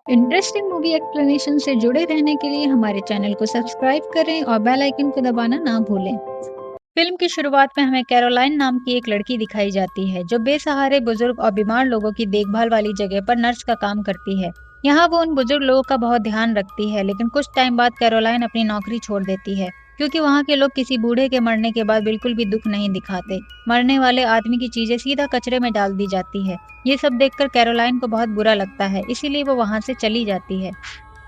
Interesting movie explanation से जुड़े रहने के लिए हमारे चैनल को सब्सक्राइब करें और बेल आइकन को दबाना ना भूलें। फिल्म की शुरुआत में हमें कैरोलाइन नाम की एक लड़की दिखाई जाती है जो बेसहारे बुजुर्ग और बीमार लोगों की देखभाल वाली जगह पर नर्स का काम करती है। यहाँ वो उन बुजुर्ग लोगों का बहुत ध्यान रखती है, लेकिन कुछ टाइम बाद कैरोलाइन अपनी नौकरी छोड़ देती है क्योंकि वहाँ के लोग किसी बूढ़े के मरने के बाद बिल्कुल भी दुख नहीं दिखाते। मरने वाले आदमी की चीजें सीधा कचरे में डाल दी जाती है। ये सब देखकर कैरोलाइन को बहुत बुरा लगता है, इसीलिए वो वहाँ से चली जाती है।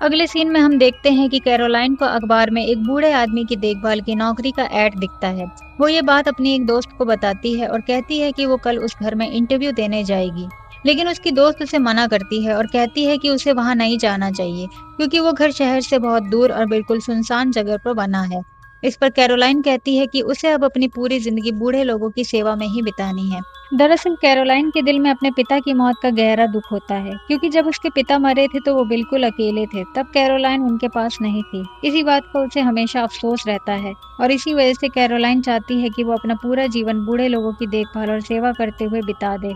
अगले सीन में हम देखते हैं कि कैरोलाइन को अखबार में एक बूढ़े आदमी की देखभाल की नौकरी का ऐड दिखता है। वो ये बात अपनी एक दोस्त को बताती है और कहती है कि वो कल उस घर में इंटरव्यू देने जाएगी, लेकिन उसकी दोस्त उसे मना करती है और कहती है कि उसे वहां नहीं जाना चाहिए क्योंकि वो घर शहर से बहुत दूर और बिल्कुल सुनसान जगह पर बना है। इस पर कैरोलाइन कहती है कि उसे अब अपनी पूरी जिंदगी बूढ़े लोगों की सेवा में ही बितानी है। दरअसल कैरोलाइन के दिल में अपने पिता की मौत का गहरा दुख होता है क्योंकि जब उसके पिता मरे थे तो वो बिल्कुल अकेले थे। तब कैरोलाइन उनके पास नहीं थी। इसी बात का उसे हमेशा अफसोस रहता है और इसी वजह से कैरोलाइन चाहती है कि वो अपना पूरा जीवन बूढ़े लोगों की देखभाल और सेवा करते हुए बिता दे।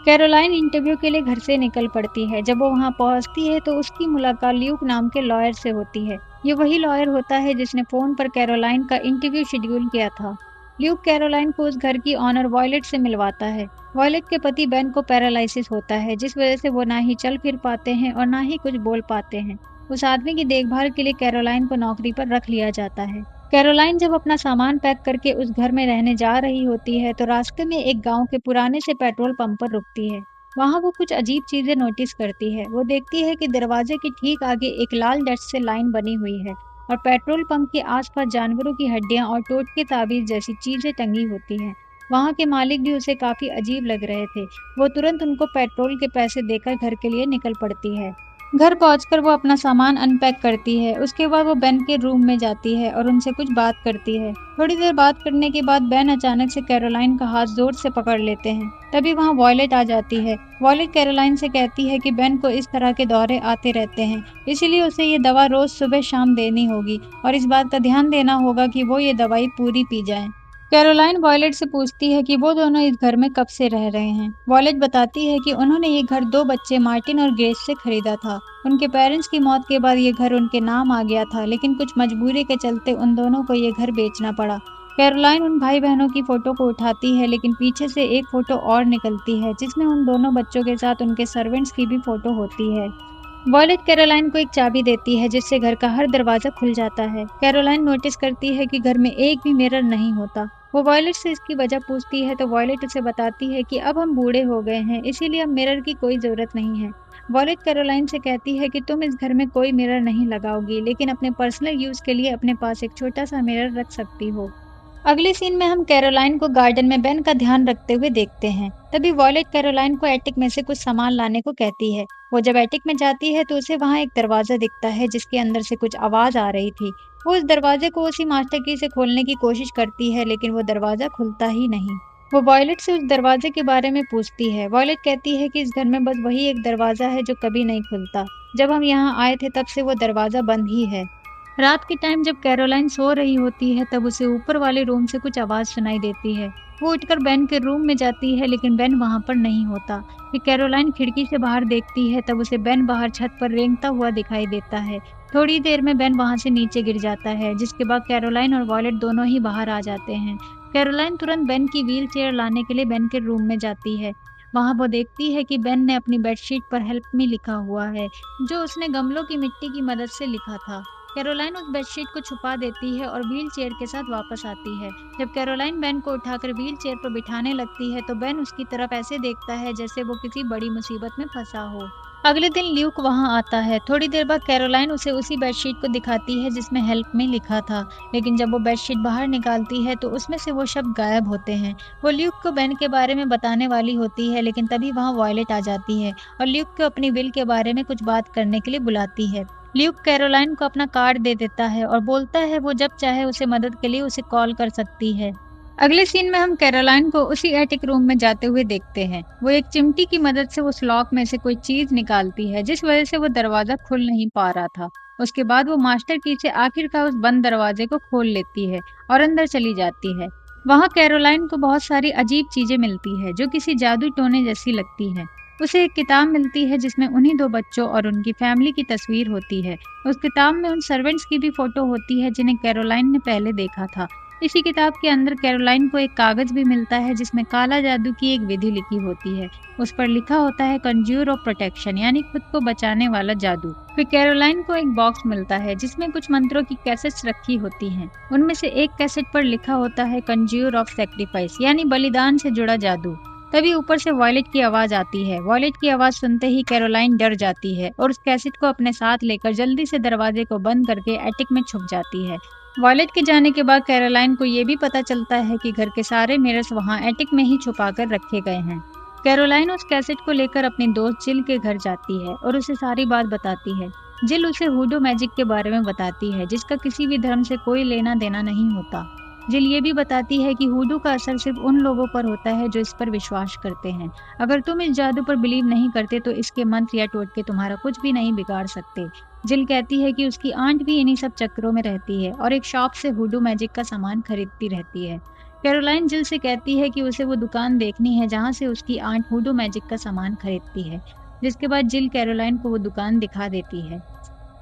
कैरोलाइन इंटरव्यू के लिए घर से निकल पड़ती है। जब वो वहां पहुंचती है तो उसकी मुलाकात ल्यूक नाम के लॉयर से होती है। ये वही लॉयर होता है जिसने फोन पर कैरोलाइन का इंटरव्यू शेड्यूल किया था। ल्यूक कैरोलाइन को उस घर की ऑनर वॉयलेट से मिलवाता है। वॉयलेट के पति बेन को पैरालिसिस होता है, जिस वजह से वो ना ही चल फिर पाते हैं और ना ही कुछ बोल पाते हैं। उस आदमी की देखभाल के लिए कैरोलाइन को नौकरी पर रख लिया जाता है। कैरोलाइन जब अपना सामान पैक करके उस घर में रहने जा रही होती है तो रास्ते में एक गांव के पुराने से पेट्रोल पंप पर रुकती है। वहां वो कुछ अजीब चीजें नोटिस करती है। वो देखती है कि दरवाजे के ठीक आगे एक लाल डस्ट से लाइन बनी हुई है और पेट्रोल पंप के आसपास जानवरों की हड्डियां और टोटके ताबीज जैसी चीजें टंगी होती हैं। वहां के मालिक भी उसे काफी अजीब लग रहे थे। वो तुरंत उनको पेट्रोल के पैसे देकर घर के लिए निकल पड़ती है। घर पहुंचकर वो अपना सामान अनपैक करती है। उसके बाद वो बेन के रूम में जाती है और उनसे कुछ बात करती है। थोड़ी देर बात करने के बाद बेन अचानक से कैरोलाइन का हाथ जोर से पकड़ लेते हैं। तभी वहां वॉयलेट आ जाती है। वॉयलेट कैरोलाइन से कहती है कि बेन को इस तरह के दौरे आते रहते हैं, इसीलिए उसे ये दवा रोज सुबह शाम देनी होगी और इस बात का ध्यान देना होगा कि वो ये दवाई पूरी पी जाए। कैरोलाइन वॉयलेट से पूछती है कि वो दोनों इस घर में कब से रह रहे हैं। वॉयलेट बताती है कि उन्होंने ये घर दो बच्चे मार्टिन और ग्रेस से खरीदा था। उनके पेरेंट्स की मौत के बाद ये घर उनके नाम आ गया था, लेकिन कुछ मजबूरी के चलते उन दोनों को ये घर बेचना पड़ा। कैरोलाइन उन भाई बहनों की फोटो को उठाती है, लेकिन पीछे से एक फोटो और निकलती है जिसमें उन दोनों बच्चों के साथ उनके सर्वेंट्स की भी फोटो होती है। वॉयलेट कैरोलाइन को एक चाबी देती है जिससे घर का हर दरवाजा खुल जाता है। कैरोलाइन नोटिस करती है कि घर में एक भी मिरर नहीं होता। वो वॉयलेट से इसकी वजह पूछती है तो वॉयलेट उसे बताती है कि अब हम बूढ़े हो गए हैं, इसीलिए अब मिरर की कोई जरूरत नहीं है। वॉयलेट कैरोलाइन से कहती है कि तुम इस घर में कोई मिरर नहीं लगाओगी, लेकिन अपने पर्सनल यूज के लिए अपने पास एक छोटा सा मिरर रख सकती हो। अगले सीन में हम कैरोलाइन को गार्डन में बेन का ध्यान रखते हुए देखते हैं। तभी वॉयलेट कैरोलाइन को एटिक में से कुछ सामान लाने को कहती है। वो जब एटिक में जाती है तो उसे वहां एक दरवाजा दिखता है जिसके अंदर से कुछ आवाज आ रही थी। वो उस दरवाजे को उसी मास्टर की से खोलने की कोशिश करती है, लेकिन वो दरवाजा खुलता ही नहीं। वो वॉयलेट से उस दरवाजे के बारे में पूछती है। वॉयलेट कहती है कि इस घर में बस वही एक दरवाजा है जो कभी नहीं खुलता। जब हम यहाँ आए थे तब से वो दरवाजा बंद ही है। रात के टाइम जब कैरोलाइन सो रही होती है तब उसे ऊपर वाले रूम से कुछ आवाज सुनाई देती है। वो उठकर बेन के रूम में जाती है, लेकिन बेन वहां पर नहीं होता। फिर कैरोलाइन खिड़की से बाहर देखती है तब उसे बेन बाहर छत पर रेंगता हुआ दिखाई देता है। थोड़ी देर में बेन वहां से नीचे गिर जाता है, जिसके बाद कैरोलाइन और वॉलेट दोनों ही बाहर आ जाते हैं। कैरोलाइन तुरंत बेन की व्हील चेयर लाने के लिए बेन के रूम में जाती है। वहां वो देखती है कि बेन ने अपनी बेडशीट पर हेल्प मी लिखा हुआ है, जो उसने गमलों की मिट्टी की मदद से लिखा था। कैरोलाइन उस बेडशीट को छुपा देती है और व्हील चेयर के साथ वापस आती है। जब कैरोलाइन बेन को उठाकर व्हील चेयर पर बिठाने लगती है तो बेन उसकी तरफ ऐसे देखता है जैसे वो किसी बड़ी मुसीबत में फंसा हो। अगले दिन ल्यूक वहां आता है। थोड़ी देर बाद कैरोलाइन उसे उसी बेडशीट को दिखाती है जिसमें हेल्प में लिखा था, लेकिन जब वो बेडशीट बाहर निकालती है तो उसमें से वो शब्द गायब होते हैं। वो ल्यूक को बेन के बारे में बताने वाली होती है, लेकिन तभी वहां वॉयलेट आ जाती है और ल्यूक को अपनी विल के बारे में कुछ बात करने के लिए बुलाती है। ल्यूक कैरोलाइन को अपना कार्ड दे देता है और बोलता है वो जब चाहे उसे मदद के लिए उसे कॉल कर सकती है। अगले सीन में हम कैरोलाइन को उसी एटिक रूम में जाते हुए देखते हैं। वो एक चिमटी की मदद से उस लॉक में से कोई चीज निकालती है जिस वजह से वो दरवाजा खुल नहीं पा रहा था। उसके बाद वो मास्टर की से आखिरकार उस बंद दरवाजे को खोल लेती है और अंदर चली जाती है। वहां कैरोलाइन को बहुत सारी अजीब चीजें मिलती है जो किसी जादू टोने जैसी लगती है। उसे एक किताब मिलती है जिसमें उन्हीं दो बच्चों और उनकी फैमिली की तस्वीर होती है। उस किताब में उन सर्वेंट्स की भी फोटो होती है जिन्हें कैरोलाइन ने पहले देखा था। इसी किताब के अंदर कैरोलाइन को एक कागज भी मिलता है जिसमें काला जादू की एक विधि लिखी होती है। उस पर लिखा होता है कंज्यूर ऑफ प्रोटेक्शन, यानी खुद को बचाने वाला जादू। फिर कैरोलाइन को एक बॉक्स मिलता है जिसमें कुछ मंत्रों की कैसेट्स रखी होती हैं। उनमें से एक कैसेट पर लिखा होता है कंज्यूर ऑफ सैक्रिफाइस, यानी बलिदान से जुड़ा जादू। तभी ऊपर से वॉयलेट की आवाज आती है। वॉयलेट की आवाज सुनते ही कैरोलाइन डर जाती है और उस कैसेट को अपने साथ लेकर जल्दी से दरवाजे को बंद करके एटिक में छुप जाती है। वॉयलेट के जाने के बाद कैरोलाइन को ये भी पता चलता है कि घर के सारे मिरर्स वहाँ एटिक में ही छुपा कर रखे गए हैं। कैरोलाइन उस कैसेट को लेकर अपनी दोस्त जिल के घर जाती है और उसे सारी बात बताती है। जिल उसे हुडू मैजिक के बारे में बताती है जिसका किसी भी धर्म से कोई लेना देना नहीं होता। जिल ये भी बताती है कि हुडू का असर सिर्फ उन लोगों पर होता है जो इस पर विश्वास करते हैं। अगर तुम इस जादू पर बिलीव नहीं करते तो इसके मंत्र या टोटके तुम्हारा कुछ भी नहीं बिगाड़ सकते। जिल कहती है कि उसकी आंट भी इन्हीं सब चक्करों में रहती है और एक शॉप से हुडू मैजिक का सामान खरीदती रहती है। कैरोलाइन जिल से कहती है कि उसे वो दुकान देखनी है जहाँ से उसकी आंट हुडू मैजिक का सामान खरीदती है, जिसके बाद जिल कैरोलाइन को वो दुकान दिखा देती है।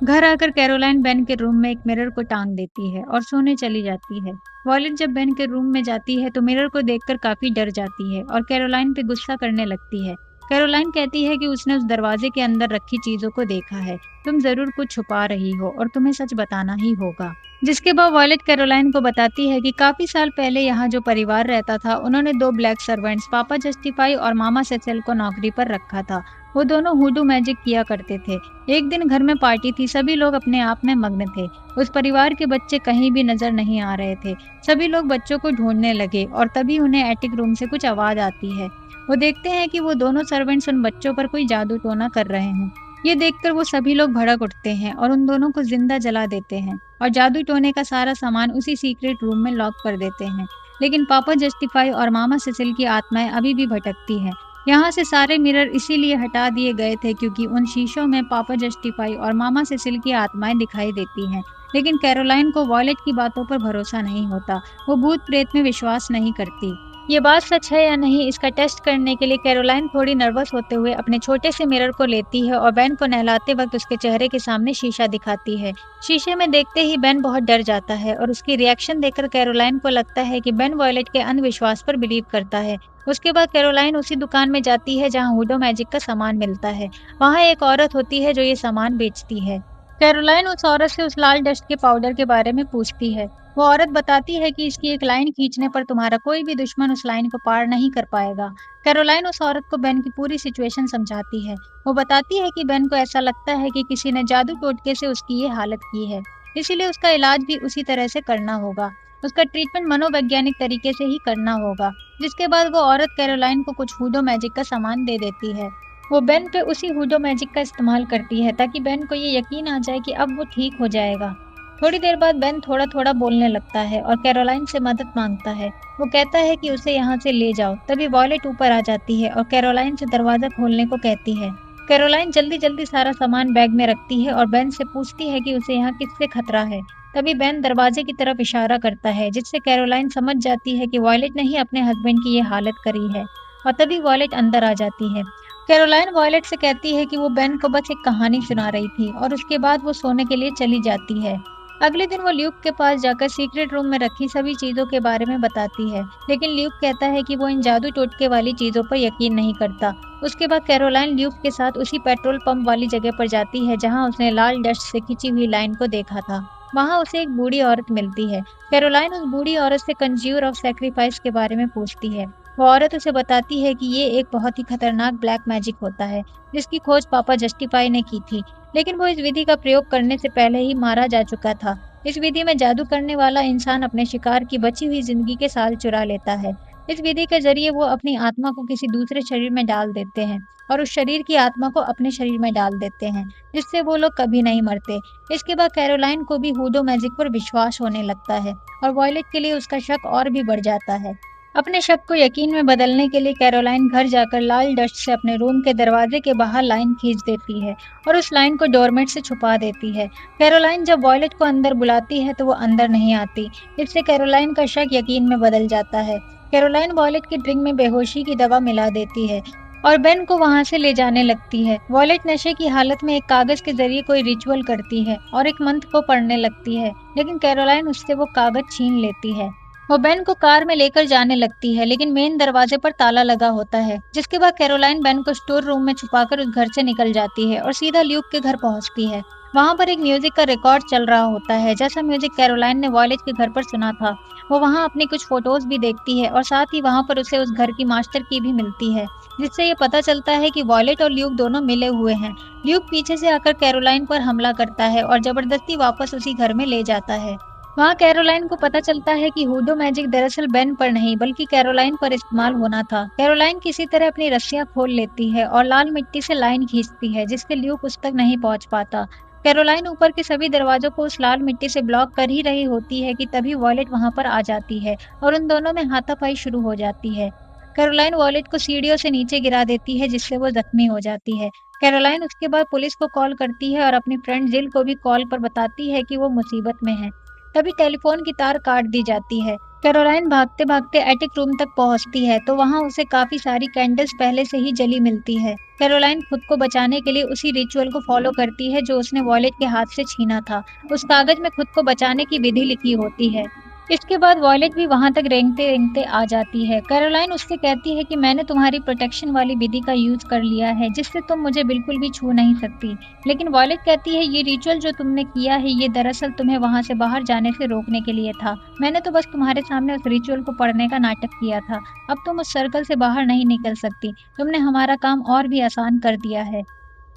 घर आकर कैरोलाइन बेन के रूम में एक मिरर को टांग देती है और सोने चली जाती है। वॉयलेट जब बेन के रूम में जाती है तो मिरर को देखकर काफी डर जाती है और कैरोलाइन पे गुस्सा करने लगती है। कैरोलाइन कहती है कि उसने उस दरवाजे के अंदर रखी चीजों को देखा है। तुम जरूर कुछ छुपा रही हो और तुम्हें सच बताना ही होगा। जिसके बाद वॉयलेट कैरोलाइन को बताती है कि काफी साल पहले यहाँ जो परिवार रहता था उन्होंने दो ब्लैक सर्वेंट्स पापा जस्टिफाई और मामा सेसेल को नौकरी पर रखा था। वो दोनों हुडू मैजिक किया करते थे। एक दिन घर में पार्टी थी, सभी लोग अपने आप में मग्न थे। उस परिवार के बच्चे कहीं भी नजर नहीं आ रहे थे। सभी लोग बच्चों को ढूंढने लगे और तभी उन्हें एटिक रूम से कुछ आवाज आती है। वो देखते हैं कि वो दोनों सर्वेंट्स उन बच्चों पर कोई जादू टोना कर रहे हैं। ये देखकर वो सभी लोग भड़क उठते हैं और उन दोनों को जिंदा जला देते हैं और जादू टोने का सारा सामान उसी सीक्रेट रूम में लॉक कर देते हैं। लेकिन पापा जस्टिफाई और मामा सेसिल की आत्माएं अभी भी भटकती हैं। यहाँ से सारे मिरर इसीलिए हटा दिए गए थे क्योंकि उन शीशों में पापा जस्टिफाई और मामा सेसिल की आत्माएं दिखाई देती हैं। लेकिन कैरोलाइन को वॉयलेट की बातों पर भरोसा नहीं होता। वो भूत प्रेत में विश्वास नहीं करती। ये बात सच है या नहीं इसका टेस्ट करने के लिए कैरोलाइन थोड़ी नर्वस होते हुए अपने छोटे से मिरर को लेती है और बेन को नहलाते वक्त उसके चेहरे के सामने शीशा दिखाती है। शीशे में देखते ही बेन बहुत डर जाता है और उसकी रिएक्शन देखकर कैरोलाइन को लगता है कि बेन वॉयलेट के अंधविश्वास पर बिलीव करता है। उसके बाद कैरोलाइन उसी दुकान में जाती है जहाँ हुडो मैजिक का सामान मिलता है। वहाँ एक औरत होती है जो ये सामान बेचती है। कैरोलाइन उस औरत से उस लाल डस्ट के पाउडर के बारे में पूछती है। वो औरत बताती है कि इसकी एक लाइन खींचने पर तुम्हारा कोई भी दुश्मन उस लाइन को पार नहीं कर पाएगा। कैरोलाइन उस औरत को बेन की पूरी सिचुएशन समझाती है। वो बताती है कि बेन को ऐसा लगता है कि किसी ने जादू टोटके से उसकी ये हालत की है, इसीलिए उसका इलाज भी उसी तरह से करना होगा। उसका ट्रीटमेंट मनोवैज्ञानिक तरीके से ही करना होगा। जिसके बाद वो औरत कैरोलाइन को कुछ हुडो मैजिक का सामान दे देती है। वो बेन पे उसी हुडो मैजिक का इस्तेमाल करती है ताकि बेन को ये यकीन आ जाए कि अब वो ठीक हो जाएगा। थोड़ी देर बाद बेन थोड़ा थोड़ा बोलने लगता है और कैरोलाइन से मदद मांगता है। वो कहता है कि उसे यहाँ से ले जाओ। तभी वॉयलेट ऊपर आ जाती है और कैरोलाइन से दरवाजा खोलने को कहती है। कैरोलाइन जल्दी जल्दी सारा सामान बैग में रखती है और बेन से पूछती है कि उसे यहाँ किससे खतरा है। तभी बेन दरवाजे की तरफ इशारा करता है जिससे कैरोलाइन समझ जाती है कि वॉयलेट ने ही अपने हस्बैंड की ये हालत करी है और तभी वॉयलेट अंदर आ जाती है। कैरोलाइन वॉयलेट से कहती है कि वो बेन को बस एक कहानी सुना रही थी और उसके बाद वो सोने के लिए चली जाती है। अगले दिन वो ल्यूक के पास जाकर सीक्रेट रूम में रखी सभी चीजों के बारे में बताती है, लेकिन ल्यूक कहता है कि वो इन जादू टोटके वाली चीजों पर यकीन नहीं करता। उसके बाद कैरोलाइन ल्यूक के साथ उसी पेट्रोल पंप वाली जगह पर जाती है जहां उसने लाल डस्ट से खिंची हुई लाइन को देखा था। वहां उसे एक बूढ़ी औरत मिलती है। कैरोलाइन उस बूढ़ी औरत से कंज्यूर ऑफ सैक्रिफाइस के बारे में पूछती है। वो औरत उसे बताती है कि ये एक बहुत ही खतरनाक ब्लैक मैजिक होता है जिसकी खोज पापा जस्टिफाई ने की थी, लेकिन वो इस विधि का प्रयोग करने से पहले ही मारा जा चुका था। इस विधि में जादू करने वाला इंसान अपने शिकार की बची हुई जिंदगी के साल चुरा लेता है। इस विधि के जरिए वो अपनी आत्मा को किसी दूसरे शरीर में डाल देते हैं और उस शरीर की आत्मा को अपने शरीर में डाल देते हैं, जिससे वो लोग कभी नहीं मरते। इसके बाद कैरोलाइन को भी हुडो मैजिक पर विश्वास होने लगता है और वॉयलेट के लिए उसका शक और भी बढ़ जाता है। अपने शक को यकीन में बदलने के लिए कैरोलाइन घर जाकर लाल डस्ट से अपने रूम के दरवाजे के बाहर लाइन खींच देती है और उस लाइन को डोरमेट से छुपा देती है। कैरोलाइन जब वॉयलेट को अंदर बुलाती है तो वो अंदर नहीं आती। इससे कैरोलाइन का शक यकीन में बदल जाता है। कैरोलाइन वॉयलेट की ड्रिंक में बेहोशी की दवा मिला देती है। और बेन को वहां से ले जाने लगती है। वॉयलेट नशे की हालत में एक कागज के जरिए कोई रिचुअल करती है और एक मंत्र को पढ़ने लगती है, लेकिन कैरोलाइन उससे वो कागज छीन लेती है। वो बेन को कार में लेकर जाने लगती है, लेकिन मेन दरवाजे पर ताला लगा होता है। जिसके बाद कैरोलाइन बेन को स्टोर रूम में छुपाकर उस घर से निकल जाती है और सीधा ल्यूक के घर पहुंचती है। वहां पर एक म्यूजिक का रिकॉर्ड चल रहा होता है, जैसा म्यूजिक कैरोलाइन ने वॉयलेट के घर पर सुना था। वो वहां अपनी कुछ फोटोज भी देखती है और साथ ही वहां पर उसे उस घर की मास्टर की भी मिलती है, जिससे ये पता चलता है कि वॉयलेट और ल्यूक दोनों मिले हुए हैं। ल्यूक पीछे से आकर कैरोलाइन पर हमला करता है और जबरदस्ती वापस उसी घर में ले जाता है। वहाँ कैरोलाइन को पता चलता है कि हुडो मैजिक दरअसल बेन पर नहीं बल्कि कैरोलाइन पर इस्तेमाल होना था। कैरोलाइन किसी तरह अपनी रस्सियां खोल लेती है और लाल मिट्टी से लाइन खींचती है, जिससे ल्यूक उस तक नहीं पहुंच पाता। कैरोलाइन ऊपर के सभी दरवाजों को उस लाल मिट्टी से ब्लॉक कर ही रही होती है कि तभी वॉलेट वहां पर आ जाती है और उन दोनों में हाथापाई शुरू हो जाती है। कैरोलाइन वॉलेट को सीढ़ियों से नीचे गिरा देती है, जिससे वो जख्मी हो जाती है। कैरोलाइन उसके बाद पुलिस को कॉल करती है और अपनी फ्रेंड जिल को भी कॉल पर बताती है कि वो मुसीबत में है। तभी टेलीफोन की तार काट दी जाती है। कैरोलाइन भागते भागते एटिक रूम तक पहुंचती है तो वहां उसे काफी सारी कैंडल्स पहले से ही जली मिलती है। कैरोलाइन खुद को बचाने के लिए उसी रिचुअल को फॉलो करती है जो उसने वॉलेट के हाथ से छीना था। उस कागज में खुद को बचाने की विधि लिखी होती है। इसके बाद वॉलेट भी वहां तक रेंगते रेंगते आ जाती है। कैरोलाइन उससे कहती है कि मैंने तुम्हारी प्रोटेक्शन वाली विधि का यूज कर लिया है, जिससे तुम मुझे बिल्कुल भी छू नहीं सकती। लेकिन वॉलेट कहती है ये रिचुअल जो तुमने किया है ये दरअसल तुम्हें वहां से बाहर जाने से रोकने के लिए था। मैंने तो बस तुम्हारे सामने उस रिचुअल को पढ़ने का नाटक किया था। अब तुम उस सर्कल से बाहर नहीं निकल सकती। तुमने हमारा काम और भी आसान कर दिया है।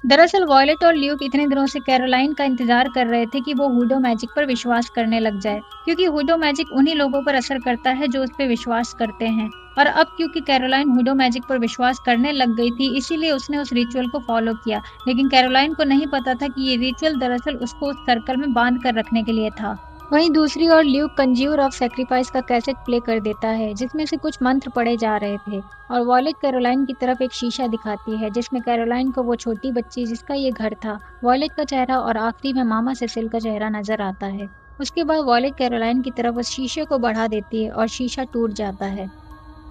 दरअसल वॉलेट और ल्यूक इतने दिनों से कैरोलाइन का इंतजार कर रहे थे कि वो हुडो मैजिक पर विश्वास करने लग जाए, क्योंकि हुडो मैजिक उन्हीं लोगों पर असर करता है जो उस पर विश्वास करते हैं। और अब क्योंकि कैरोलाइन हुडो मैजिक पर विश्वास करने लग गई थी, इसीलिए उसने उस रिचुअल को फॉलो किया। लेकिन कैरोलाइन को नहीं पता था कि ये रिचुअल दरअसल उसको उस सर्कल में बांध कर रखने के लिए था। वहीं दूसरी ओर ल्यूक कंज्यूर ऑफ सैक्रिफाइस का कैसेट प्ले कर देता है, जिसमें से कुछ मंत्र पढ़े जा रहे थे। और वॉलेट कैरोलाइन की तरफ एक शीशा दिखाती है, जिसमें कैरोलाइन को वो छोटी बच्ची जिसका ये घर था, वॉलेट का चेहरा और आखिरी में मामा सेसिल का चेहरा नजर आता है। उसके बाद वॉलेट कैरोलाइन की तरफ उस शीशे को बढ़ा देती है और शीशा टूट जाता है।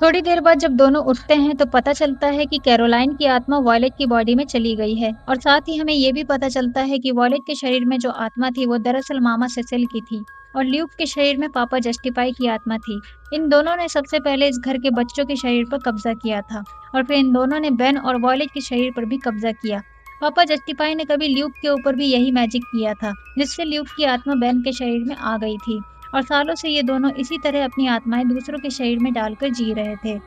थोड़ी देर बाद जब दोनों उठते हैं तो पता चलता है कि कैरोलाइन की आत्मा वॉलेट की बॉडी में चली गई है। और साथ ही हमें ये भी पता चलता है कि वॉलेट के शरीर में जो आत्मा थी वो दरअसल मामा सेसिल की थी और ल्यूक के शरीर में पापा जस्टिफाई की आत्मा थी। इन दोनों ने सबसे पहले इस घर के बच्चों के शरीर पर कब्जा किया था और फिर इन दोनों ने बेन और वॉलेट के शरीर पर भी कब्जा किया। पापा जस्टिफाई ने कभी ल्यूक के ऊपर भी यही मैजिक किया था, जिससे ल्यूक की आत्मा बेन के शरीर में आ गई थी और सालों से ये दोनों इसी तरह अपनी आत्माएं दूसरों के शरीर में डालकर जी रहे थे।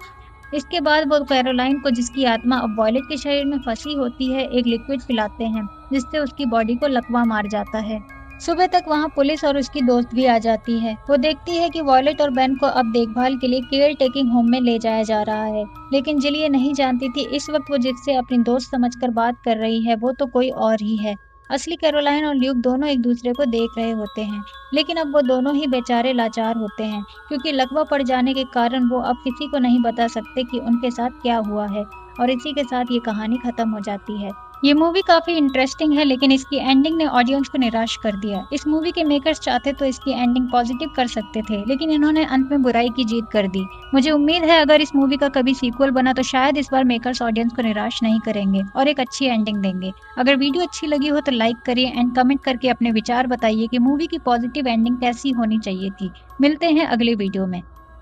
इसके बाद वो कैरोलाइन को, जिसकी आत्मा अब वॉलेट के शरीर में फंसी होती है, एक लिक्विड पिलाते हैं, जिससे उसकी बॉडी को लकवा मार जाता है। सुबह तक वहाँ पुलिस और उसकी दोस्त भी आ जाती है। वो देखती है कि वॉलेट और बेन को अब देखभाल के लिए केयर टेकिंग होम में ले जाया जा रहा है, लेकिन जिल ये नहीं जानती थी इस वक्त वो जिससे अपनी दोस्त समझकर बात कर रही है वो तो कोई और ही है। असली कैरोलाइन और ल्यूक दोनों एक दूसरे को देख रहे होते हैं, लेकिन अब वो दोनों ही बेचारे लाचार होते हैं, क्योंकि लकवा पड़ जाने के कारण वो अब किसी को नहीं बता सकते कि उनके साथ क्या हुआ है। और इसी के साथ ये कहानी खत्म हो जाती है। ये मूवी काफी इंटरेस्टिंग है, लेकिन इसकी एंडिंग ने ऑडियंस को निराश कर दिया। इस मूवी के मेकर्स चाहते तो इसकी एंडिंग पॉजिटिव कर सकते थे, लेकिन इन्होंने अंत में बुराई की जीत कर दी। मुझे उम्मीद है अगर इस मूवी का कभी सीक्वल बना तो शायद इस बार मेकर्स ऑडियंस को निराश नहीं करेंगे और एक अच्छी एंडिंग देंगे। अगर वीडियो अच्छी लगी हो तो लाइक करिए एंड कमेंट करके अपने विचार बताइए कि मूवी की पॉजिटिव एंडिंग कैसी होनी चाहिए थी। मिलते हैं अगले वीडियो में।